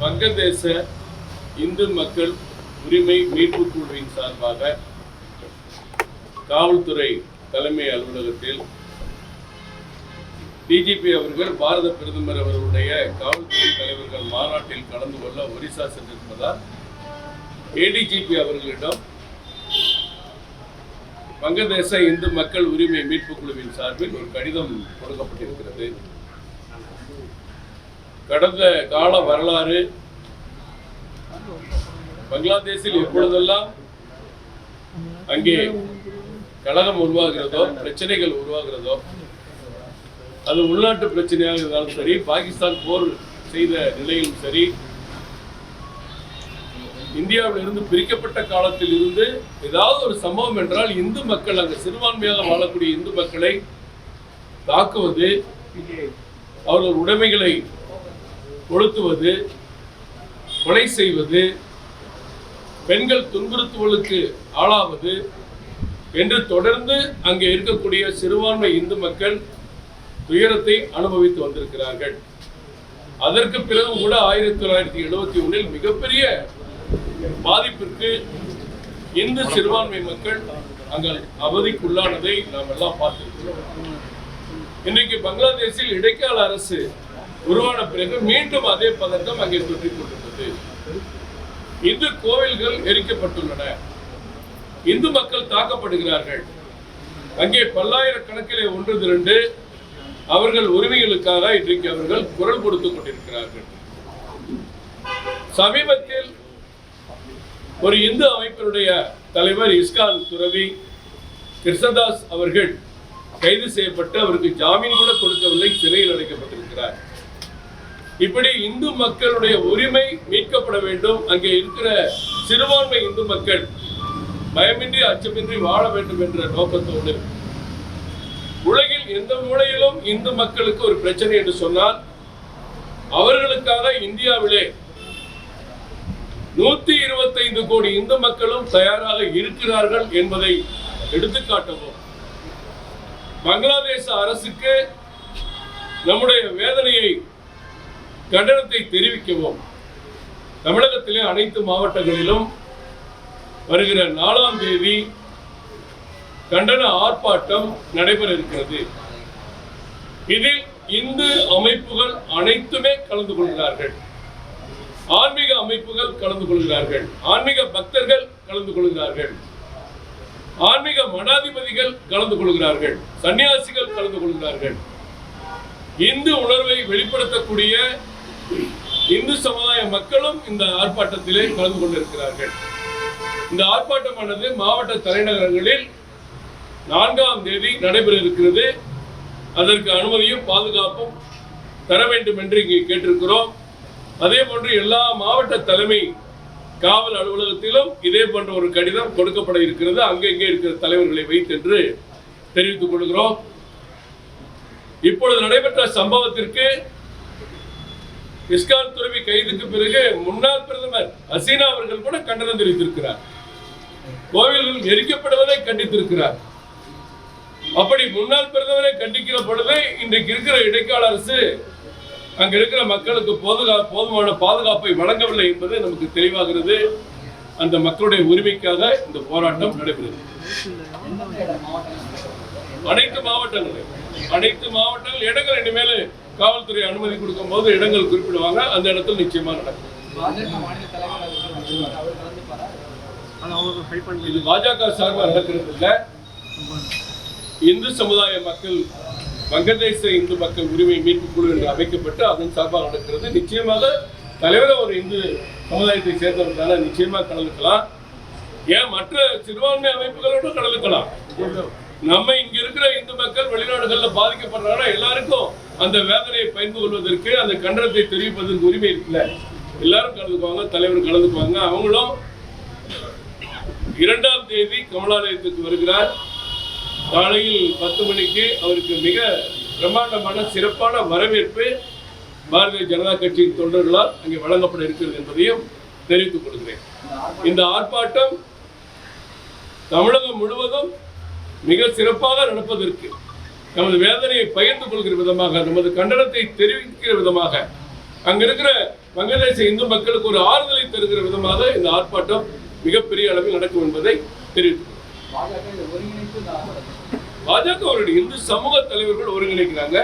வங்கதேச இந்து மக்கள் உரிமை மீட்பு குழுவின் சார்பாக காவல்துறை தலைமை அலுவலகத்தில் டிஜிபி அவர்கள் பாரத பிரதமர் அவர்களுடைய காவல்துறை தலைவர்கள் மாநாட்டில் கலந்து கொள்ள ஒரிசா சென்றிருப்பதால் ஏடிஜிபி அவர்களிடம் வங்கதேச இந்து மக்கள் உரிமை மீட்பு குழுவின் சார்பில் ஒரு கடிதம் கொடுக்கப்பட்டிருக்கிறது. கடந்த கால வரலாறு, பங்களாதேஷில் எப்பொழுதெல்லாம் அங்கே கலகம் உருவாகிறதோ, பிரச்சனைகள் உருவாகிறதோ, அது உள்நாட்டு பிரச்சனையாக இருந்தாலும் சரி, பாகிஸ்தான் போர் செய்த நிலையிலும் சரி, இந்தியாவில் இருந்து பிரிக்கப்பட்ட காலத்தில் இருந்து ஏதாவது ஒரு சம்பவம் என்றால் இந்து மக்கள், அங்கு சிறுபான்மையாக வாழக்கூடிய இந்து மக்களை தாக்குவது, அவர்கள் உடைமைகளை கொளுத்துவது, கொலை செய்வது, பெண்கள் துன்புறுத்துவதற்கு ஆளாவது என்று தொடர்ந்து அங்கே இருக்கக்கூடிய சிறுபான்மை இந்து மக்கள் துயரத்தை அனுபவித்து வந்திருக்கிறார்கள். அதற்கு பிறகு கூட 1971 மிகப்பெரிய பாதிப்பிற்கு இந்து சிறுபான்மை மக்கள் அங்கே அவதிக்குள்ளானதை நாம் எல்லாம் பார்த்திருக்கிறோம். இன்றைக்கு பங்களாதேஷில் இடைக்கால அரசு உருவான பிறகு மீண்டும் அதே பதட்டம் அங்கே தொற்றிக் கொண்டிருந்தது. இந்து கோவில்கள் எரிக்கப்பட்டுள்ளன, இந்து மக்கள் தாக்கப்படுகிறார்கள். அங்கே பல்லாயிரக்கணக்கிலே ஒன்று திரண்டு அவர்கள் உரிமைகளுக்காக இன்றைக்கு அவர்கள் குரல் கொடுத்துக் கொண்டிருக்கிறார்கள். சமீபத்தில் ஒரு இந்து அமைப்பினுடைய தலைவர் இஸ்கான் துறவி கிருஷ்ணதாஸ் அவர்கள் கைது செய்யப்பட்டு அவருக்கு ஜாமீன் கூட கொடுக்கவில்லை, சிறையில் அடைக்கப்பட்டிருக்கிறார். இப்படி இந்து மக்களுடைய உரிமை மீட்கப்பட வேண்டும், அங்கே இருக்கிற சிறுபான்மை இந்து மக்கள் பயமின்றி அச்சமின்றி வாழ வேண்டும் என்ற நோக்கத்தோடு உலகில் எந்த மூலையிலும் இந்து மக்களுக்கு ஒரு பிரச்சனை என்று சொன்னால் அவர்களுக்காக இந்தியாவிலே 125 கோடி இந்து மக்களும் தயாராக இருக்கிறார்கள் என்பதை எடுத்துக்காட்டவும், பங்களாதேச அரசுக்கு நம்முடைய வேதனையை, கண்டனத்தை தெரிவிக்கவும் தமிழகத்திலே அனைத்து மாவட்டங்களிலும் வருகிற 4ஆம் தேதி கண்டன ஆர்ப்பாட்டம் நடைபெற இருக்கிறது. இதில் இந்து அமைப்புகள் அனைத்துமே கலந்து கொள்கிறார்கள், ஆன்மீக அமைப்புகள் கலந்து கொள்கிறார்கள், ஆன்மீக பக்தர்கள் கலந்து கொள்கிறார்கள், ஆன்மீக மடாதிபதிகள் கலந்து கொள்கிறார்கள், சன்னியாசிகள் கலந்து கொள்கிறார்கள். இந்து உணர்வை வெளிப்படுத்தக்கூடிய இந்து சமுதாய மக்களும் இந்த ஆர்ப்பாட்டத்திலே கலந்து கொண்டிருக்கிறார்கள். இந்த ஆர்ப்பாட்டமானது மாவட்ட தலைநகரங்களில் 4ஆம் தேதி நடைபெற இருக்கிறது. அதற்கு அனுமதியும் பாதுகாப்பும் தர வேண்டும் என்று இங்கே கேட்டிருக்கிறோம். அதே போன்று எல்லா மாவட்ட தலைமை காவல் அலுவலகத்திலும் இதே போன்ற ஒரு கடிதம் கொடுக்கப்பட இருக்கிறது. அங்கங்கே இருக்கிற தலைவர்களை வைத்து என்று தெரிவித்துக் கொள்கிறோம். இப்பொழுது நடைபெற்ற சம்பவத்திற்கு இஸ்கான் துறவி கைதுக்கு பிறகு முன்னாள் பிரதமர் ஹசீனா அவர்கள் கூட கண்டனம் தெரிவித்திருக்கிறார், கோவில்கள் எரிக்கப்படுவதை கண்டித்திருக்கிறார். அப்படி முன்னாள் பிரதமரை கண்டிக்கிற பொழுது இன்றைக்கு இருக்கிற இடைக்கால அரசு அங்க இருக்கிற மக்களுக்கு போதுமான பாதுகாப்பை வழங்கவில்லை என்பது நமக்கு தெளிவாகிறது. அந்த மக்களுடைய உரிமைக்காக இந்த போராட்டம் நடைபெறுகிறது. அனைத்து மாவட்டங்கள் இடங்கள் இனிமேல் காவல்துறை அனுமதி கொடுக்கும் போது இடங்கள் குறிப்பிடுவாங்க, அந்த இடத்துல நிச்சயமா நடக்கும். இது பாஜக சார்பாக நடக்கிறது இல்ல, இந்து சமுதாய மக்கள், வங்கதேச இந்து மக்கள் உரிமை மீட்பு குழு என்று அமைக்கப்பட்டு அதன் சார்பாக நடக்கிறது. நிச்சயமாக தலைவர் ஒரு இந்து சமுதாயத்தை சேர்ந்தவர்களால நிச்சயமாக கலந்துக்கலாம். ஏன் மற்ற சிறுபான்மை அமைப்புகளோடு கலந்துக்கலாம். நம்ம இங்க இருக்கிற இந்து மக்கள் வெளிநாடுகளில் பாதிக்கப்படுறாங்கன்னா எல்லாருக்கும் அந்த வேதனையை பகிர்ந்து கொள்வதற்கு, அந்த கண்டனத்தை தெரிவிப்பதற்கு உரிமை இருக்குல்ல. எல்லாரும் கலந்துக்குவாங்க, தலைவர் கலந்துக்குவாங்க. அவங்களும் 2ஆம் தேதி கமலாலயத்துக்கு வருகிறார். காலையில் 10 மணிக்கு அவருக்கு மிக பிரம்மாண்டமான சிறப்பான வரவேற்பு பாரதிய ஜனதா கட்சியின் தொண்டர்களால் அங்கே வழங்கப்பட இருக்கிறது என்பதையும் தெரிவித்துக் கொள்கிறேன். இந்த ஆர்ப்பாட்டம் தமிழகம் முழுவதும் மிக சிறப்பாக நடப்பதற்கு, நமது வேதனையை பகிர்ந்து கொள்கிற விதமாக, நமது கண்டனத்தை தெரிவிக்கிற விதமாக, அங்க இருக்கிற வங்கதேச இந்து மக்களுக்கு ஒரு ஆறுதலை தருகிற விதமாக இந்த ஆர்ப்பாட்டம் மிகப்பெரிய அளவில் நடக்கும் என்பதை தெரிவித்துள்ளோம். பாஜக அவருடைய இந்து சமூக தலைவர்கள் ஒருங்கிணைக்கிறாங்க,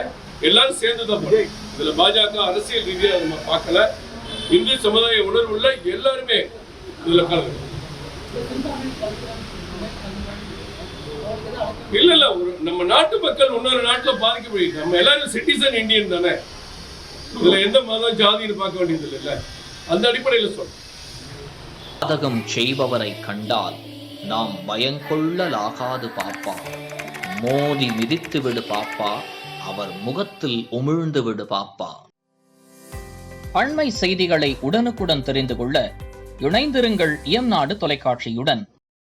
எல்லாரும் சேர்ந்துதான் போறோம். இதுல பாஜக அரசியல் ரீதியாக நம்ம பார்க்கல, இந்து சமுதாய உணர்வுள்ள எல்லாருமே இதுல கலந்து. இல்ல ஒரு நம்ம நாட்டு மக்கள் இன்னொரு நாட்டுல பாதிக்கப்படுது. நம்ம எல்லாரும் சிட்டிசன் இந்தியன் தானே, இதுல எந்த மதம் ஜாதின்னு பார்க்க வேண்டியது இல்ல. அந்த அடிப்படையில் சொல்றோம். பாதகம் செய்பவரை கண்டால் நாம் பயங்கொள்ளலாகாது பாப்பா, மோதி மிதித்து விடு பாப்பா, அவர் முகத்தில் உமிழ்ந்து விடு பாப்பா. அண்மை செய்திகளை உடனுக்குடன் தெரிந்து கொள்ள இணைந்திருங்கள் இயம்நாடு தொலைக்காட்சியுடன்.